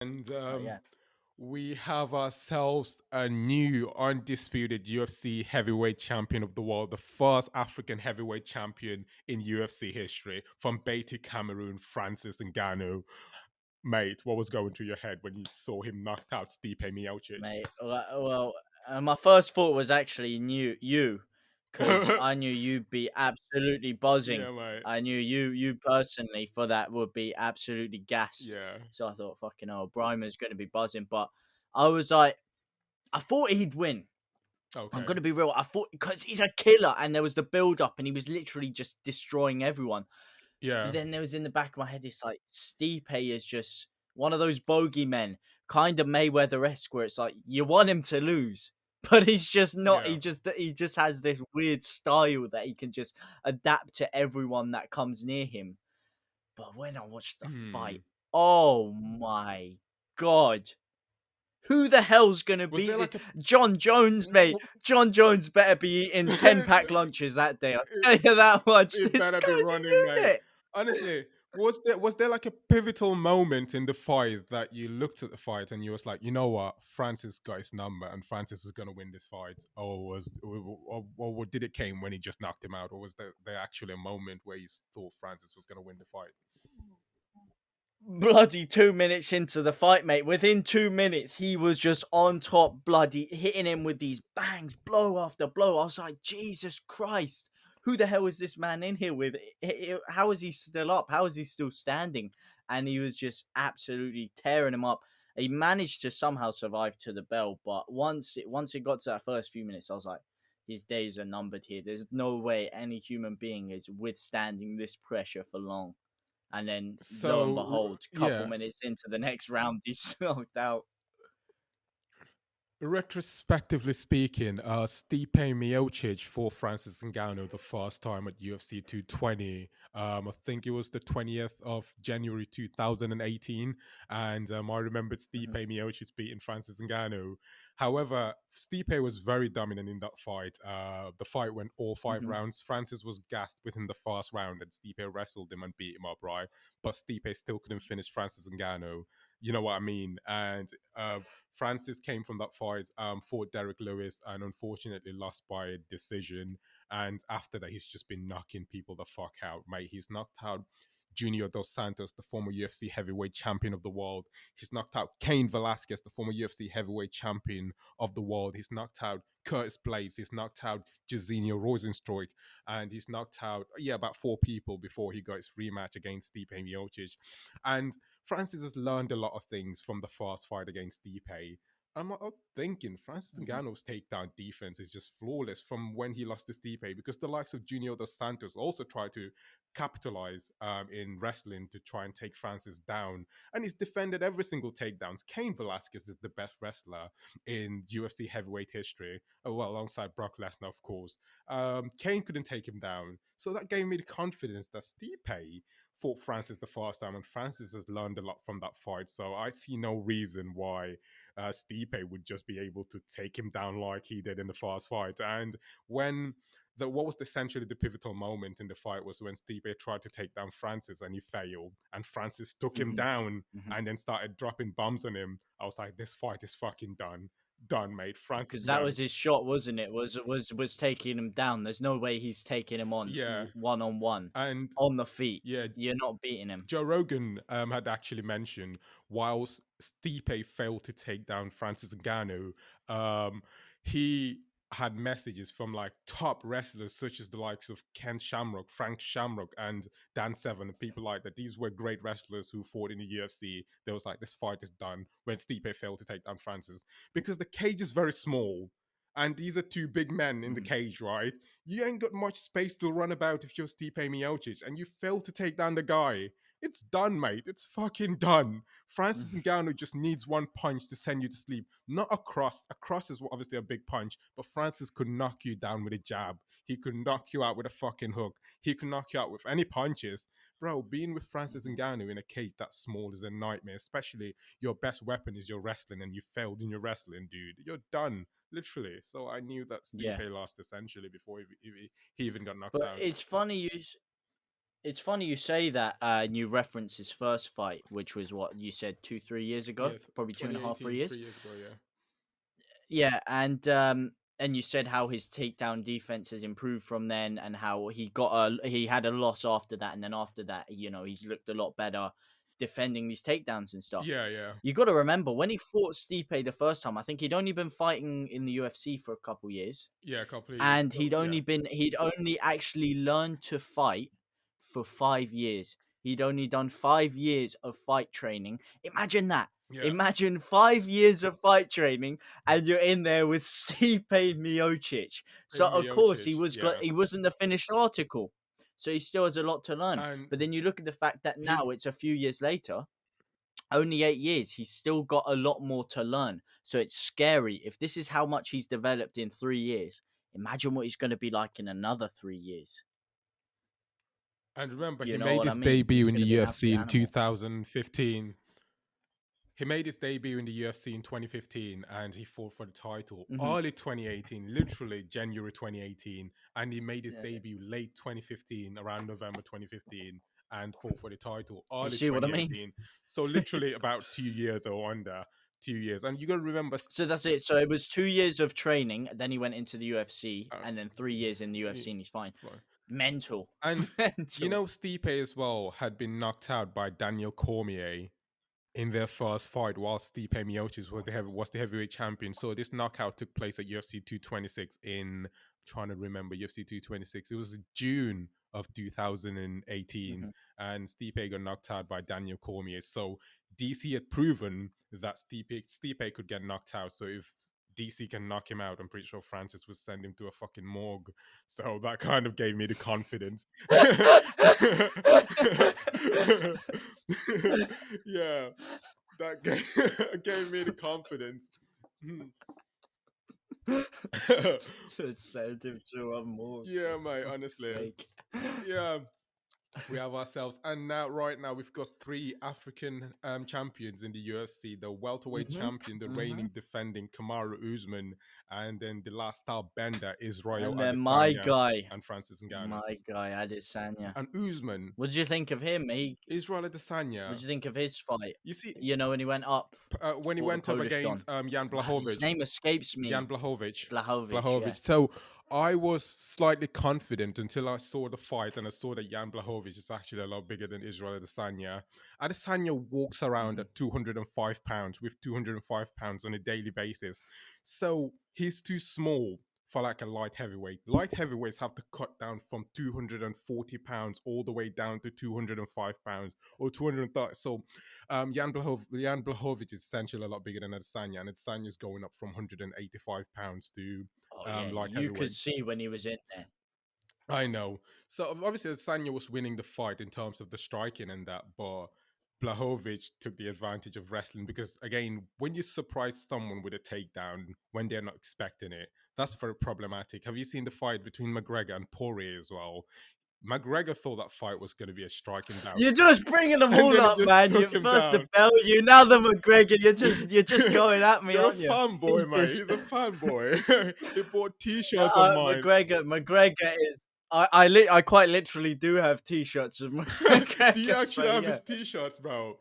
And Yeah, we have ourselves a new undisputed UFC heavyweight champion of the world, the first African heavyweight champion in UFC history, from Beatty, Cameroon, Francis Ngannou. Mate, what was going through your head when you saw him knocked out Stipe Miocic? mate. My first thought was actually you, because I knew you'd be absolutely buzzing. Yeah, mate. I knew you personally for that would be absolutely gassed. Yeah. So I thought, fucking hell, Brymer's going to be buzzing. But I was like, I thought he'd win. I'm Okay. gonna be real. I thought because he's a killer, and there was the build up, and he was literally just destroying everyone. But Yeah. then there was in the back of my head, it's like Stipe is just one of those bogeymen, kind of Mayweather esque, where it's like you want him to lose, but he's just not. Yeah. He just has this weird style that he can just adapt to everyone that comes near him. But when I watched the Hmm. fight, oh my god. Who the hell's gonna Was there beat it? like a John Jones, mate. John Jones better be eating 10-pack lunches that day. I'll tell you that much. it This better be guy's running, a mate. unit. Honestly, was there like a pivotal moment in the fight that you looked at the fight and you was like, you know what, Francis got his number and Francis is gonna win this fight, or did it came when he just knocked him out, or was there actually a moment where you thought Francis was gonna win the fight? Bloody 2 minutes into the fight, mate. Within 2 minutes, he was just on top, bloody hitting him with these bangs, blow after blow. I was like, Jesus Christ, who the hell is this man in here with? How is he still up? How is he still standing? And he was just absolutely tearing him up. He managed to somehow survive to the bell, but once it got to that first few minutes, I was like, his days are numbered here. There's no way any human being is withstanding this pressure for long. And then lo and behold, couple Yeah, minutes into the next round, he's knocked out. retrospectively speaking, Stipe Miocic for Francis Ngannou the first time at UFC 220. I think it was the 20th of January 2018, and I remembered Stipe Mhm, Miocic beating Francis Ngannou. However, Stipe was very dominant in that fight. The fight went all five mhm. rounds. Francis was gassed within the first round, and Stipe wrestled him and beat him up, right? But Stipe still couldn't finish Francis Ngannou. You know what I mean? And Francis came from that fight, fought Derek Lewis, and unfortunately lost by a decision. And after that, he's just been knocking people the fuck out, mate. He's knocked out Junior Dos Santos, the former UFC heavyweight champion of the world. He's knocked out Cain Velasquez, the former UFC heavyweight champion of the world. He's knocked out Curtis Blades. He's knocked out Jairzinho Rosenstruik. And he's knocked out, yeah, about four people before he got his rematch against Stipe Miocic. And Francis has learned a lot of things from the first fight against Stipe. I'm thinking Francis Mhm. Ngannou's takedown defense is just flawless from when he lost to Stipe, because the likes of Junior Dos Santos also tried to capitalize in wrestling to try and take Francis down, and he's defended every single takedowns. Cain Velasquez is the best wrestler in UFC heavyweight history, well, alongside Brock Lesnar, of course. Cain couldn't take him down, so that gave me the confidence that Stipe fought Francis the first time, and Francis has learned a lot from that fight. So I see no reason why Stipe would just be able to take him down like he did in the first fight. And when what was essentially the pivotal moment in the fight was when Stipe tried to take down Francis and he failed, and Francis took him Mhm. down Mhm. and then started dropping bombs on him. I was like, this fight is fucking done, mate. Francis Because that Ngannou. was his shot, wasn't it? Was taking him down. There's no way he's taking him on Yeah, one on one and on the feet. yeah, You're not beating him. Joe Rogan had actually mentioned, whilst Stipe failed to take down Francis Ngannou, he had messages from like top wrestlers such as the likes of Ken Shamrock, Frank Shamrock, and Dan Severn, and people like that. These were great wrestlers who fought in the UFC. There was like, this fight is done when Stipe failed to take down Francis, because the cage is very small. And these are two big men in the Mhm. cage, right? You ain't got much space to run about if you're Stipe Miocic, and you fail to take down the guy. It's done, mate. It's fucking done. Francis Mhm. Ngannou just needs one punch to send you to sleep. Not a cross. A cross is obviously a big punch, but Francis could knock you down with a jab. He could knock you out with a fucking hook. He could knock you out with any punches. Bro, being with Francis Mhm. Ngannou in a cage that small is a nightmare, especially your best weapon is your wrestling and you failed in your wrestling, dude. You're done, literally. So I knew that Yeah, Stipe lost essentially before he even got knocked but out. it's funny you. It's funny you say that, and you reference his first fight, which was what you said 2-3 years ago, Yeah, probably two and a half, 3 2018, years. 3 years ago. Yeah, Yeah, and you said how his takedown defense has improved from then, and how he had a loss after that, and then after that, he's looked a lot better defending these takedowns and stuff. yeah, yeah, You got to remember when he fought Stipe the first time, I think he'd only been fighting in the UFC for a couple years, yeah. A couple of years and ago. Yeah, he'd only actually learned to fight for 5 years. He'd only done 5 years of fight training. Imagine that. yeah. Imagine 5 years of fight training, and you're in there with Stipe Miocic. So And of course Miocic. Yeah, he wasn't the finished article. So he still has a lot to learn. and But then you look at the fact that he now it's a few years later, only 8 years, he's still got a lot more to learn. So it's scary. If this is how much he's developed in 3 years, imagine what he's going to be like in another 3 years. and remember he You know made what I his mean? debut He's in going the to be an UFC absolute in animal. 2015. He made his debut in the UFC in 2015 and he fought for the title Hmm. early 2018, literally January 2018. And he made his Yeah, yeah. debut late 2015, around November 2015, and fought for the title You early see what I mean? 2018. So, literally about 2 years or under 2 years. And you got to remember, So that's it. So it was 2 years of training. Then he went into the UFC, uh, and then 3 years in the he- UFC, and he's fine. right. Mental, And mental. Stipe as well had been knocked out by Daniel Cormier in their first fight, while Stipe Miocic was the heavyweight champion. So this knockout took place at UFC 226 in, I'm trying to remember, UFC 226. It was June of 2018, Hmm. and Stipe got knocked out by Daniel Cormier. So DC had proven that Stipe could get knocked out. So if DC can knock him out, I'm pretty sure Francis would send him to a fucking morgue. So that kind of gave me the confidence. Yeah, that gave me the confidence. Just send him to a morgue, Yeah, for mate, fuck's honestly. sake. Yeah, we have ourselves. And right now, we've got three African champions in the UFC: the welterweight Hmm. champion, the Hmm. reigning defending Kamaru Usman, and then the last star bender, Israel And then my Adesanya guy, and Francis Ngannou. Adesanya. And Usman, What did you think of him? Israel What Adesanya. did you think of his fight? You see, When he went up, when he fought the went up Polish Don. against Jan His Blachowicz, name escapes Jan me. Blachowicz. Blahovic, yeah. Blachowicz. So I was slightly confident until I saw the fight and I saw that Jan Blachowicz is actually a lot bigger than Israel Adesanya. Adesanya walks around Hmm. at 205 pounds with 205 pounds on a daily basis. So he's too small for like a light heavyweight. Light heavyweights have to cut down from 240 pounds all the way down to 205 pounds or 230. So Jan Blachowicz is essentially a lot bigger than Adesanya, and Adesanya is going up from 185 pounds to Oh yeah, light you could heavyweight. see when he was in there. I know. So obviously, Adesanya was winning the fight in terms of the striking and that, but Blachowicz took the advantage of wrestling because, again, when you surprise someone with a takedown when they're not expecting it, that's very problematic. Have you seen the fight between McGregor and Poirier as well? McGregor thought that fight was going to be a striking bout, You're just bringing them and all then he up, just man. took You him first the down. Bellew, now the McGregor. You're just going at me, You're a aren't you? fanboy, mate. Just, He's a fanboy. He bought T-shirts of mine. McGregor is. I quite literally do have T-shirts of Do you McGregor. So actually have yeah, his T-shirts, bro?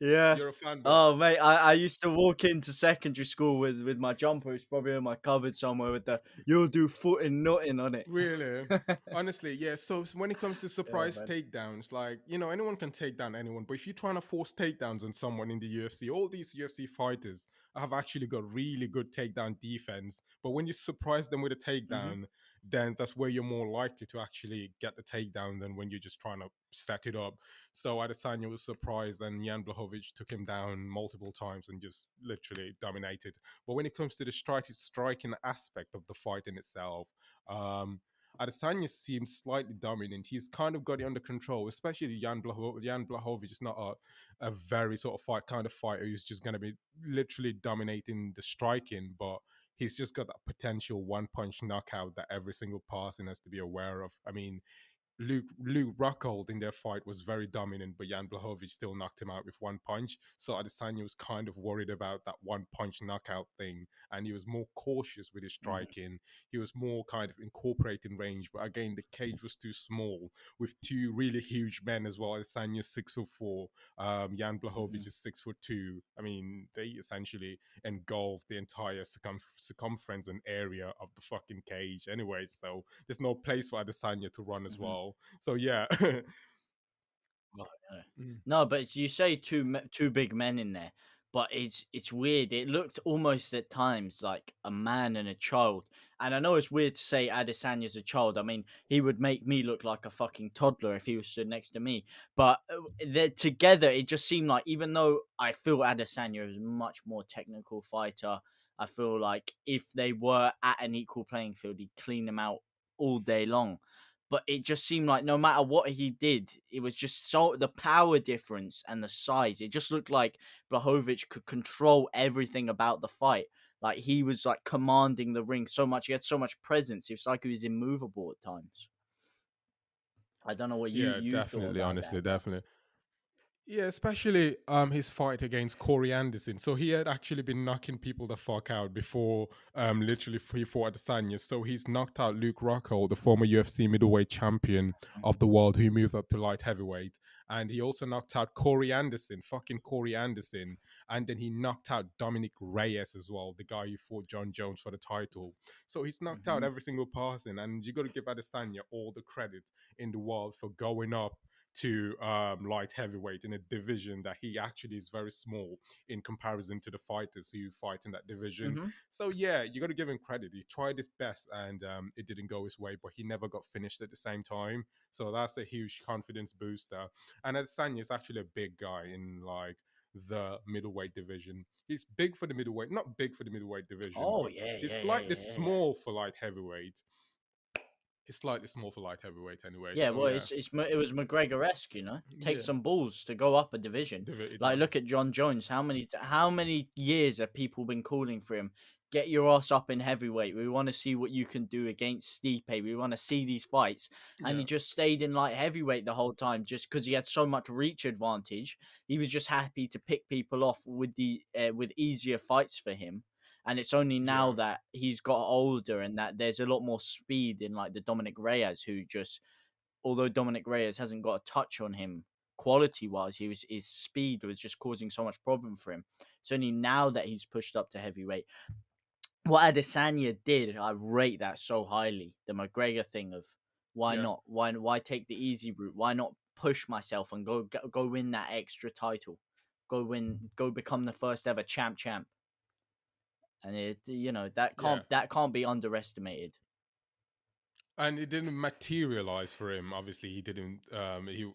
yeah. You're a fanboy. Oh mate, I used to walk into secondary school with my jumper. It's probably in my cupboard somewhere with the "You'll do foot and nothing" on it. Really? Honestly, yeah. So when it comes to Yeah, surprise man. takedowns, like, anyone can take down anyone. But if you're trying to force takedowns on someone in the UFC, all these UFC fighters have actually got really good takedown defense. But when you surprise them with a Hmm. takedown, then that's where you're more likely to actually get the takedown than when you're just trying to set it up. So Adesanya was surprised, and Jan Blachowicz took him down multiple times and just literally dominated. But when it comes to the striking aspect of the fight in itself, um, Adesanya seems slightly dominant. He's kind of got it under control, especially Jan Blachowicz is not a very sort of kind of fighter who's just going to be literally dominating the striking, but he's just got that potential one punch knockout that every single person has to be aware of. I mean, Luke Rockhold in their fight was very dominant, but Jan Blachowicz still knocked him out with one punch. So Adesanya was kind of worried about that one punch knockout thing, and he was more cautious with his Mhm. striking. He was more kind of incorporating range, but again, the cage was too small with two really huge men as well. Adesanya's 6'4", Jan Blachowicz Mhm. is 6'2". I mean, they essentially engulf the entire circumference and area of the fucking cage anyway. So there's no place for Adesanya to run as Mhm. well. So yeah. Oh, no. Mm. No, but you say two big men in there, but it's weird. It looked almost at times like a man and a child. And I know it's weird to say Adesanya's a child. I mean, he would make me look like a fucking toddler if he was stood next to me. But they're together. It just seemed like, even though I feel Adesanya is a much more technical fighter, I feel like if they were at an equal playing field, he'd clean them out all day long. But it just seemed like no matter what he did, it was just so the power difference and the size. It just looked like Blahovic could control everything about the fight. Like he was like commanding the ring so much. He had so much presence. It was like he was immovable at times. I don't know what Yeah, you thought definitely, about that, honestly, but definitely. Yeah, especially his fight against Corey Anderson. So he had actually been knocking people the fuck out before literally he fought Adesanya. So he's knocked out Luke Rockhold, the former UFC middleweight champion of the world, who moved up to light heavyweight. And he also knocked out Corey Anderson, fucking Corey Anderson. And then he knocked out Dominic Reyes as well, the guy who fought John Jones for the title. So he's knocked out Mhm. every single person. And you got to give Adesanya all the credit in the world for going up to light heavyweight in a division that he actually is very small in comparison to the fighters who fight in that division. Mhm. So yeah, you got to give him credit. He tried his best and it didn't go his way, but he never got finished at the same time. So that's a huge confidence booster. And Adesanya is actually a big guy in like the middleweight division. He's big for the middleweight, not big for the middleweight division, Oh but yeah, he's yeah, yeah, slightly yeah, yeah. small for light heavyweight. It's slightly small for light heavyweight anyway. Yeah, So well, yeah, it was McGregor-esque, you know. Take yeah, some balls to go up a division. it Like, does. look at John Jones. How many years have people been calling for him? Get your ass up in heavyweight. We want to see what you can do against Stipe. We want to see these fights, and he Yeah. just stayed in light heavyweight the whole time, just because he had so much reach advantage. He was just happy to pick people off with easier fights for him. And it's only now Yeah, that he's got older and that there's a lot more speed in like the Dominic Reyes, who just, although Dominic Reyes hasn't got a touch on him quality wise, his speed was just causing so much problem for him. It's only now that he's pushed up to heavyweight. What Adesanya did, I rate that so highly. The McGregor thing of why yeah, not? Why take the easy route? Why not push myself and go win that extra title? Go become the first ever champ. And yeah. that can't be underestimated. And it didn't materialize for him. Obviously, he didn't.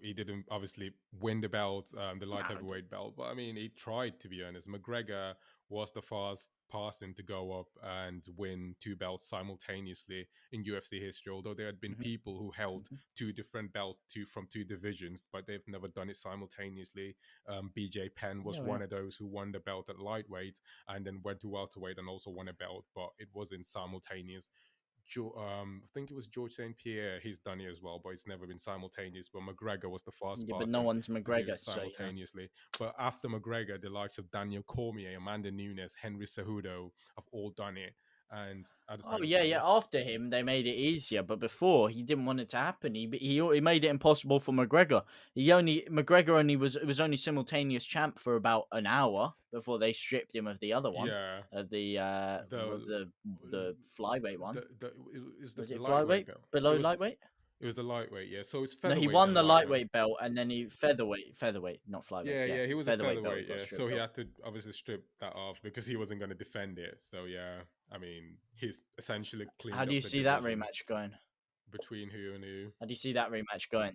He didn't obviously win the belt, the light Nah, heavyweight belt. But I mean, he tried, to be honest. McGregor was the first person to go up and win two belts simultaneously in UFC history. Although there had been mhm, people who held mhm. two different belts, from two divisions, but they've never done it simultaneously. BJ Penn was Yeah, one yeah. of those who won the belt at lightweight and then went to welterweight and also won a belt, but it wasn't simultaneous. I think it was George St. Pierre. He's done it as well, but it's never been simultaneous. But McGregor was the first Yeah, but no person one's to do it McGregor, so simultaneously. But after McGregor, the likes of Daniel Cormier, Amanda Nunes, Henry Cejudo have all done it. And Oh Adesanya yeah, finally, yeah. After him, they made it easier, but before he didn't want it to happen. He made it impossible for McGregor. McGregor only was it was only simultaneous champ for about an hour before they stripped him of the other one, yeah, of the the the flyweight one. it was the Was it lightweight flyweight belt. below lightweight? It was the lightweight, yeah. So it's No, he featherweight won then the lightweight. lightweight belt, and then he featherweight, not flyweight. Yeah, Yeah, yeah, he was a featherweight belt he featherweight, got yeah. So stripped he of. had to obviously strip that off because he wasn't going to defend it. So yeah, I mean, he's essentially How cleaned do up you the see that division rematch going? between who and who. How do you see that rematch going?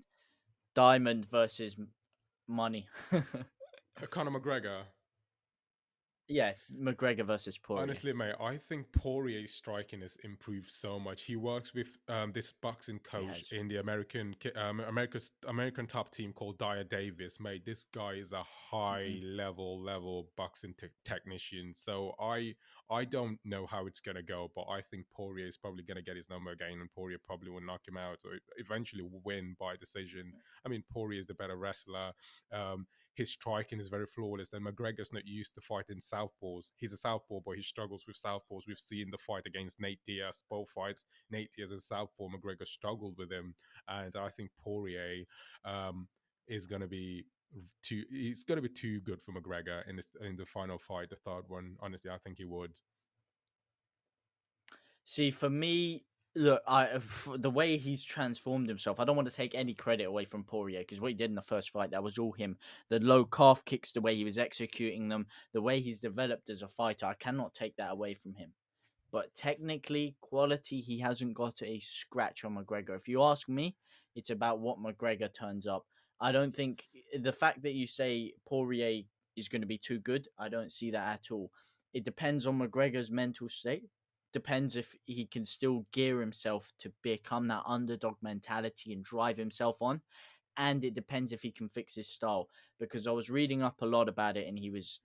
Diamond versus money. Conor McGregor. Yeah, McGregor versus Poirier. Honestly, mate, I think Poirier's striking has improved so much. He works with this boxing He coach has. in the American top team called Dyer Davis. Mate, this guy is a Hmm. high level boxing technician. So I don't know how it's gonna go, but I think Poirier is probably gonna get his number again, and Poirier probably will knock him out or eventually win by decision. I mean, Poirier is the better wrestler. Um, his striking is very flawless, and McGregor's not used to fighting southpaws. He's a southpaw, but he struggles with southpaws. We've seen the fight against Nate Diaz, both fights. Nate Diaz is southpaw. McGregor struggled with him, and I think Poirier um, is going to be too. It's going to be too good for McGregor in the final fight, the third one. Honestly, I think he would. See, for me, look, the way he's transformed himself, I don't want to take any credit away from Poirier because what he did in the first fight, that was all him. The low calf kicks, the way he was executing them, the way he's developed as a fighter, I cannot take that away from him. But technically, quality, he hasn't got a scratch on McGregor. If you ask me, it's about what McGregor turns up. I don't think the fact that you say Poirier is going to be too good, I don't see that at all. It depends on McGregor's mental state. Depends if he can still gear himself to become that underdog mentality and drive himself on. And it depends if he can fix his style. Because I was reading up a lot about it, and he was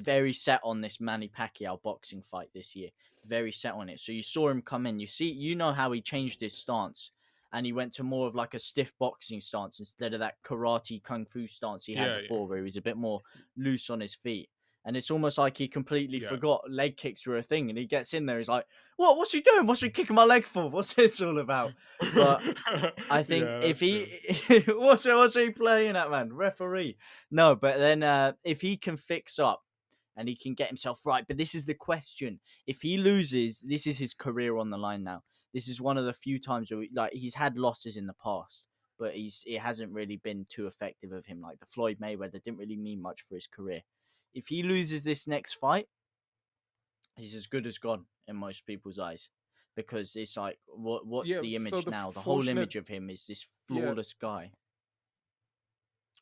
very set on this Manny Pacquiao boxing fight this year. Very set on it. So you saw him come in. You know how he changed his stance, and he went to more of like a stiff boxing stance instead of that karate kung fu stance he had Yeah, before, where he was a bit more loose on his feet. And it's almost like he completely yeah, forgot leg kicks were a thing. And he gets in there, he's like, "What? What's he doing? What's he kicking my leg for? What's this all about?" But I think yeah. if That's he true. what's he playing at, man? Referee. No, but then if he can fix up and he can get himself right. But this is the question. If he loses, this is his career on the line now. This is one of the few times where he's had losses in the past, but it hasn't really been too effective of him. Like the Floyd Mayweather didn't really mean much for his career. If he loses this next fight, he's as good as gone in most people's eyes. Because it's like, what's Yeah. the So image the now? The whole fortunate, image of him is this yeah, flawless guy.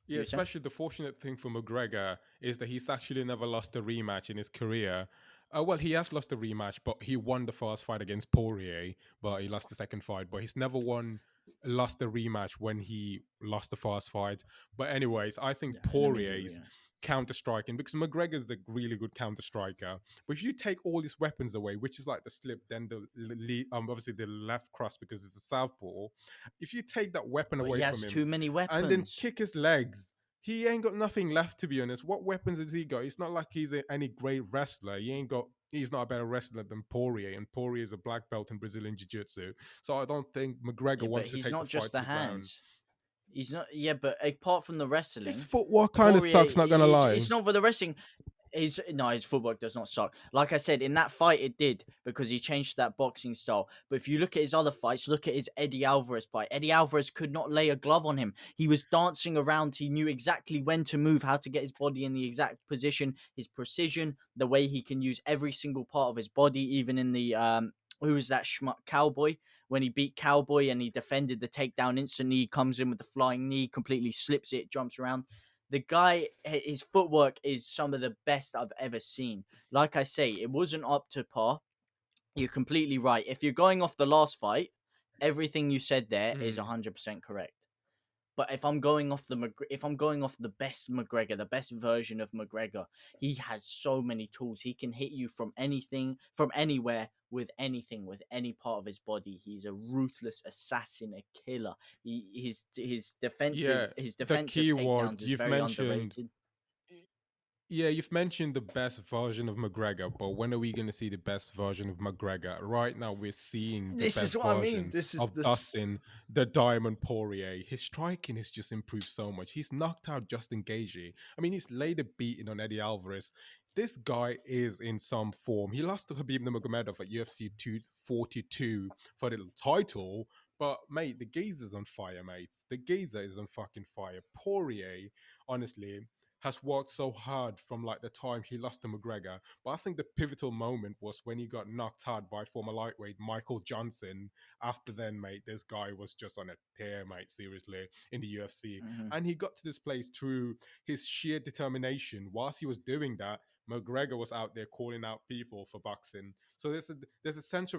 yeah, You were saying? especially the fortunate thing for McGregor is that he's actually never lost a rematch in his career. Well, he has lost a rematch, but he won the first fight against Poirier, but he lost the second fight. But he's never lost a rematch when he lost the first fight. But anyways, I think Yeah, an immediate Poirier's rematch. counter striking because McGregor's the really good counter striker. But if you take all his weapons away, which is like the slip, then obviously the left cross because it's a southpaw. If you take that weapon But he away from has him too many and then weapons. kick his legs. He ain't got nothing left, to be honest. What weapons has he got? It's not like he's any great wrestler. He ain't got. He's not a better wrestler than Poirier, and Poirier is a black belt in Brazilian Jiu Jitsu. So I don't think McGregor Yeah, but wants to he's take the not fight just to the the ground. hands. He's not. Yeah, but apart from the His wrestling, footwork kind of Poirier sucks. Not gonna is. lie. It's not for the wrestling. His footwork does not suck. Like I said, in that fight it did because he changed that boxing style. But if you look at his other fights, look at his Eddie Alvarez fight. Eddie Alvarez could not lay a glove on him. He was dancing around. He knew exactly when to move, how to get his body in the exact position, his precision, the way he can use every single part of his body, even in the who was that schmuck Cowboy when he beat Cowboy and he defended the takedown instantly. He comes in with the flying knee, completely slips it, jumps around. The guy, his footwork is some of the best I've ever seen. Like I say, it wasn't up to par. You're completely right. If you're going off the last fight, everything you said there is Mm. 100% correct. But if I'm going off the best McGregor, the best version of McGregor, he has so many tools. He can hit you from anything, from anywhere, with anything, with any part of his body. He's a ruthless assassin, a killer. His defensive Yeah, his the defensive key word takedowns is you've very mentioned. underrated. Yeah, you've mentioned the best version of McGregor, but when are we going to see the best version of McGregor? Right now, we're seeing the This is best what I mean. version This is of this. Dustin, the Diamond Poirier. His striking has just improved so much. He's knocked out Justin Gaethje. I mean, he's laid a beating on Eddie Alvarez. This guy is in some form. He lost to Khabib Nurmagomedov at UFC 242 for the title, but mate, the geezer's on fire, mate. The geezer is on fucking fire. Poirier, honestly. has worked so hard from like the time he lost to McGregor. But I think the pivotal moment was when he got knocked out by former lightweight Michael Johnson. After then, mate, this guy was just on a tear, mate, seriously, in the UFC. Mhm. And he got to this place through his sheer determination. Whilst he was doing that, McGregor was out there calling out people for boxing. So there's a sense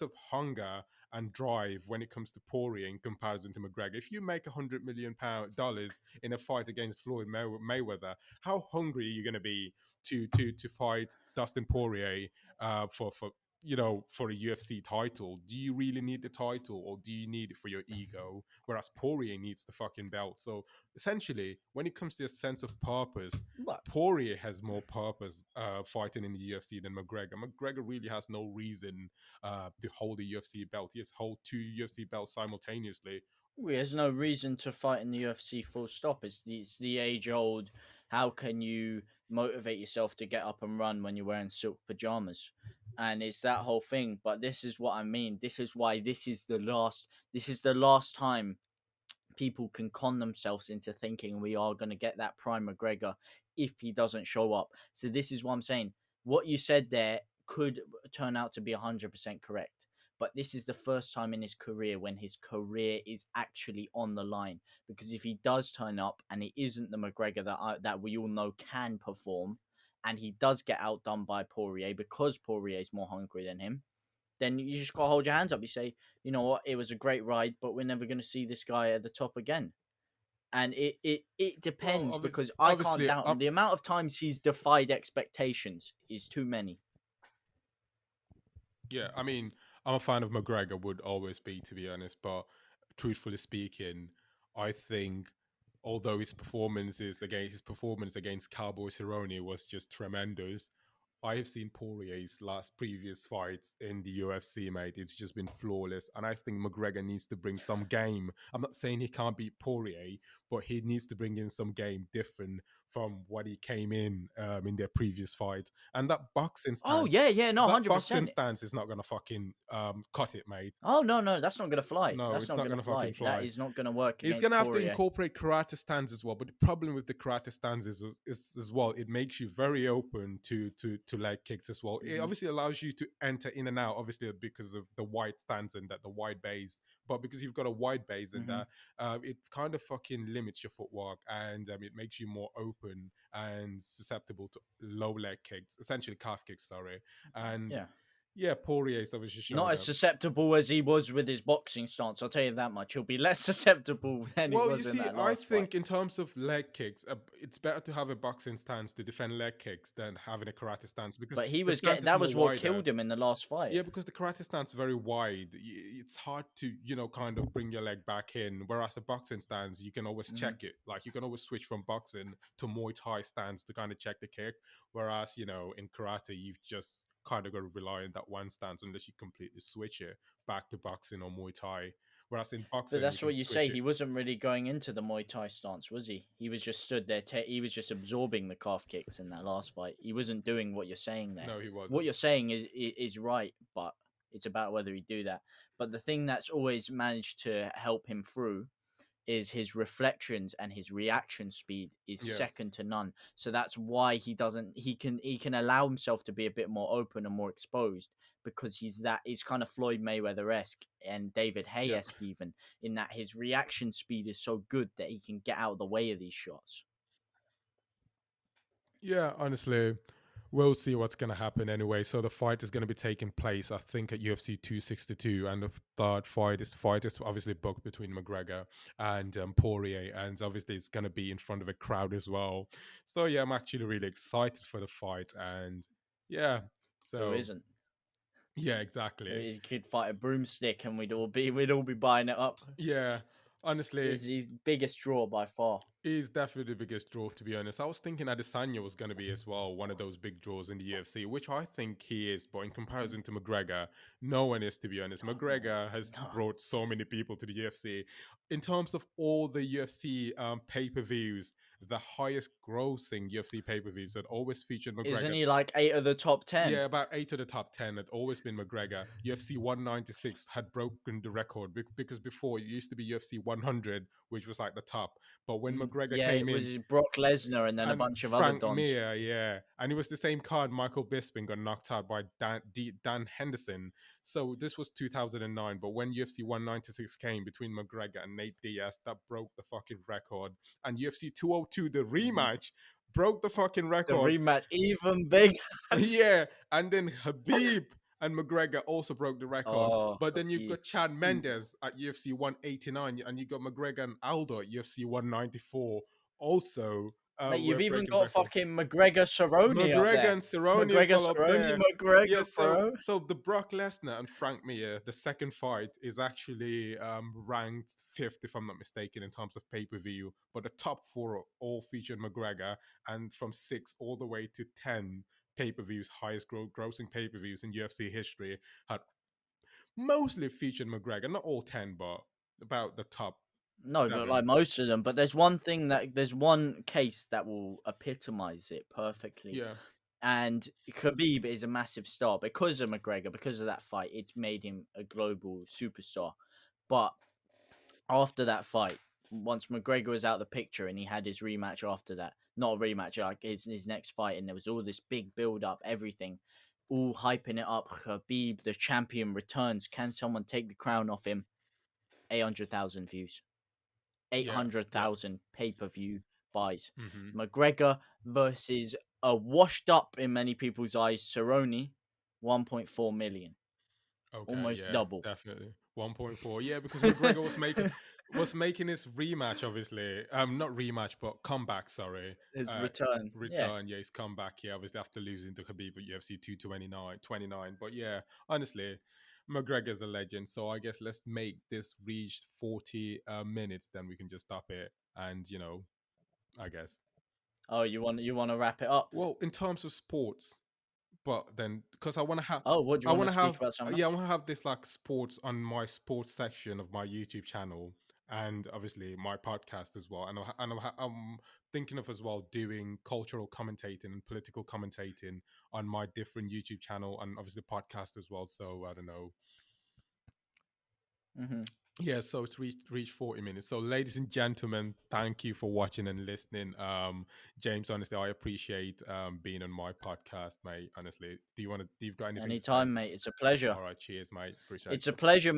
of hunger and drive when it comes to Poirier in comparison to McGregor. If you make $100 million in a fight against Floyd Mayweather, how hungry are you going to be to fight Dustin Poirier for for a UFC title? Do you really need the title, or do you need it for your ego? Whereas Poirier needs the fucking belt. So essentially, when it comes to a sense of purpose, But Poirier has more purpose fighting in the UFC than McGregor. McGregor really has no reason to hold a UFC belt. He has hold two UFC belts simultaneously. there's no reason to fight in the UFC. Full stop. It's the age old. How can you motivate yourself to get up and run when you're wearing silk pajamas? And it's that whole thing. But this is what I mean. This is why this is the last. This is the last time people can con themselves into thinking we are going to get that prime McGregor if he doesn't show up. So this is what I'm saying. What you said there could turn out to be 100% correct. But this is the first time in his career when his career is actually on the line. Because if he does turn up and he isn't the McGregor that we all know can perform, and he does get outdone by Poirier because Poirier is more hungry than him, then you just got to hold your hands up. You say, you know what, it was a great ride, but we're never going to see this guy at the top again. And it depends, Well, because I can't obviously, doubt him. The amount of times he's defied expectations is too many. yeah, I mean, I'm a fan of McGregor, would always be, to be honest. But truthfully speaking, I think although his performance against Cowboy Cerrone was just tremendous, I have seen Poirier's last previous fights in the UFC, mate. It's just been flawless. And I think McGregor needs to bring some game. I'm not saying he can't beat Poirier, but he needs to bring in some game different from what he came in their previous fight. And Oh yeah, yeah, no, that boxing 100%. stance is not going to fucking cut it, mate. Oh no, no, that's not gonna fly. No, That's it's not not gonna going to fucking fly. That fly. is not gonna work He's against gonna have to Poirier. incorporate karate stands as well, but the problem with the karate stands is as well, it makes you very open to leg kicks as well. It Mhm. obviously allows you to enter in and out, obviously because of the wide stands and that the wide base. But because you've got a wide base and Mhm. that, it kind of fucking limits your footwork, and it makes you more open and susceptible to low leg kicks, essentially calf kicks. Sorry, and Yeah. yeah, Poirier's obviously Not showing as up. susceptible as he was with his boxing stance. I'll tell you that much. He'll be less susceptible than he Well, you was in see, that I last fight. think in terms of leg kicks, it's better to have a boxing stance to defend leg kicks than having a karate stance because But he the was stance getting is that more was what wider. killed him in the last fight. Yeah, because the karate stance is very wide. It's hard to, kind of bring your leg back in. Whereas the boxing stance, you can always Mhm. check it. Like you can always switch from boxing to Muay Thai stance to kind of check the kick. Whereas, in karate, you've just kind of got to rely on that one stance unless you completely switch it back to boxing or Muay Thai. Whereas in But boxing, you that's can what you switch say. it. He wasn't really going into the Muay Thai stance, was he? He was just stood there. He was just absorbing the calf kicks in that last fight. He wasn't doing what you're saying there. No, he What wasn't. you're saying is right, but it's about whether he do that. But the thing that's always managed to help him through is his reflections, and his reaction speed is Yeah. second to none. So that's why he can allow himself to be a bit more open and more exposed, because he's kind of Floyd Mayweather-esque and David Yeah. Hay-esque, even in that his reaction speed is so good that he can get out of the way of these shots. Yeah, honestly, we'll see what's going to happen anyway. So the fight is going to be taking place, I think, at UFC 262, and the third fight is obviously booked between McGregor and Poirier, and obviously it's going to be in front of a crowd as well. So yeah, I'm actually really excited for the fight, and yeah, Who so isn't? yeah, exactly. He could fight a broomstick and we'd all be buying it up. Yeah, honestly, It's his biggest draw by far. he's definitely the biggest draw, to be honest. I was thinking Adesanya was going to be as well one of those big draws in the UFC, which I think he is. But in comparison to McGregor, no one is, to be honest. Oh, no, McGregor has no. brought so many people to the UFC. In terms of all the UFC pay-per-views, the highest grossing UFC pay-per-views that always featured Isn't McGregor. he like 8 of the top 10? Yeah, about 8 of the top 10 had always been McGregor. UFC 196 had broken the record because before it used to be UFC 100, which was like the top. But when Mm. McGregor Yeah, it came in, was Brock Lesnar and then a and bunch of other Frank dons. Mir, yeah, and it was the same card. Michael Bisping got knocked out by Dan Henderson. So this was 2009. But when UFC 196 came between McGregor and Nate Diaz, that broke the fucking record. And UFC 202, the Mhm. rematch, broke the fucking The record. rematch even bigger. Yeah, and then Habib and McGregor also broke the record. Oh, But then you've Habib. got Chad Mendes at UFC 189, and you got McGregor and Aldo at UFC 194, also Mate, you've we're even breaking got record. fucking McGregor Cerrone up McGregor there. and Cerrone as McGregor well up Cerrone there. Yeah, McGregor, so bro. so the Brock Lesnar and Frank Mir, the second fight, is actually ranked fifth, if I'm not mistaken, in terms of pay-per-view. But the top four all featured McGregor, and from 6 all the way to 10 pay-per-views, highest grossing pay-per-views in UFC history, had mostly featured McGregor. Not all 10, but about the top No, but 7. like most of them. But there's one case that will epitomize it perfectly. Yeah. And Khabib is a massive star because of McGregor, because of that fight. It's made him a global superstar. But after that fight, once McGregor was out of the picture and he had his rematch after that, not a rematch, like his next fight, and there was all this big build up, everything, all hyping it up. Khabib, the champion, returns. Can someone take the crown off him? 800,000 views. Yeah. Yeah. 800,000 pay-per-view buys. Mm-hmm. McGregor versus a washed up in many people's eyes Cerrone, 1.4 million, Okay, almost yeah, double definitely 1.4. Yeah, because McGregor was making his rematch, obviously. Not rematch, but comeback. Sorry, his uh, return. Yeah. return. Yeah, his comeback. Yeah, obviously after losing to Khabib at UFC 229. But yeah, honestly, McGregor's a legend. So I guess let's make this reach 40 minutes. Then we can just stop it, and I guess. Oh, you want to wrap it up? Well, in terms of sports, but then because I want to have Oh, what do you I want want to to speak have about so yeah, I much? want to have this like sports on my sports section of my YouTube channel, and obviously my podcast as well, and I'm thinking of as well doing cultural commentating and political commentating on my different YouTube channel, and obviously podcast as well. So I don't know. Hmm. Yeah, so it's reached 40 minutes. So ladies and gentlemen, thank you for watching and listening. James, honestly, I appreciate being on my podcast, mate. Honestly. Do you've got anything to say? Anytime, mate. It's a pleasure. All right, cheers, mate. Appreciate It's a it. pleasure.